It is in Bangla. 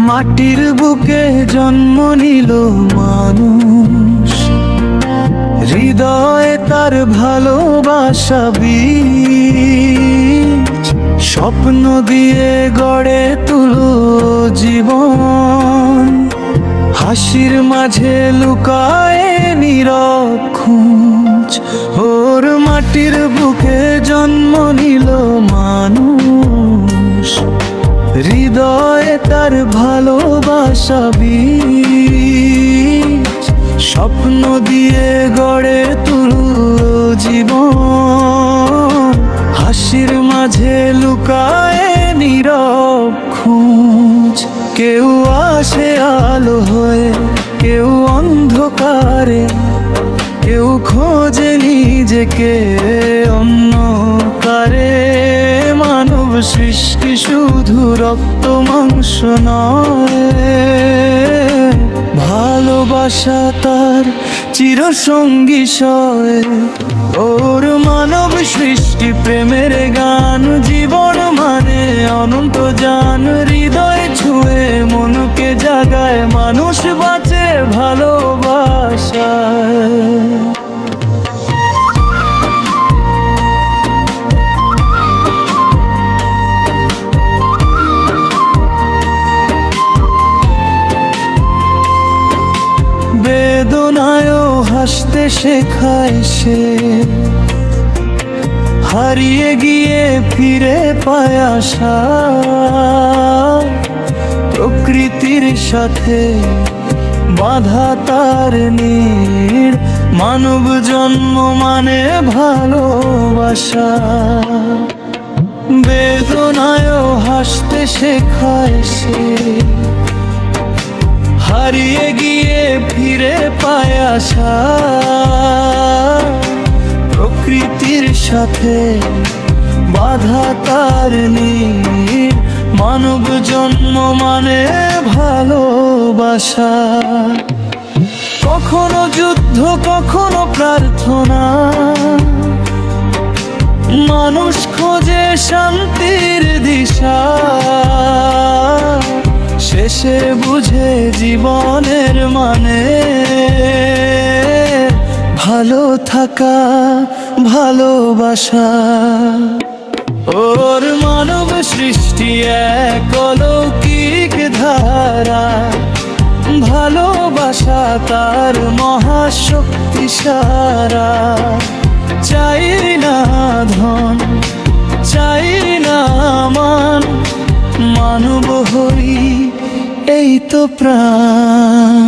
মাটির বুকে জন্ম নিল মানুষ, হৃদয়ে তার ভালোবাসা বীজ, স্বপ্ন দিয়ে গড়ে তুলো জীবন, হাসির মাঝে লুকায় নীরব খোঁজ। ওর মাটির বুকে জন্ম নিল মানুষ, হৃদয়ে তার ভালোবাসা বীজ, স্বপ্ন দিয়ে গড়ে তুলো জীবন, হাসির মাঝে লুকায় নীরব খোঁজ। কেউ আসে আলো হয়ে, কেউ অন্ধকারে, কেউ খোঁজে নিজেকে অন্যকারে। মানব সৃষ্টি শুধু রক্ত মাংস নয়, ভালোবাসা তার চিরসঙ্গী সয়। ওর মানব সৃষ্টি প্রেমের গান, জীবন মানে অনন্ত জান, হৃদয় ছুঁয়ে মনকে জাগায়, মানুষ বাঁচে ভালোবাসায়। বেদনায়ও হাসতে শেখায় সে, হারিয়ে গিয়ে ফিরে পায় আশা, প্রকৃতির সাথে বাঁধা তার নীড়, মানব জন্ম মানে ভালোবাসা। বেদনায়ও হাসতে শেখায় সে, হারিয়ে গিয়ে ফিরে পায় আশা, প্রকৃতির সাথে বাঁধা তার নীড়, মানব জন্ম মানে ভালোবাসা। কখনো যুদ্ধ কখনো প্রার্থনা, মানুষ খোঁজে শান্তির দিশা, শেষে বুঝে জীবনের মানে ভালো থাকা ভালোবাসা। ওর মানব সৃষ্টি এক অলৌকিক ধারা, ভালোবাসা তার মহাশক্তি সারা। চাই না ধন, চাই না মান, মানব হই এই তো প্রাণ।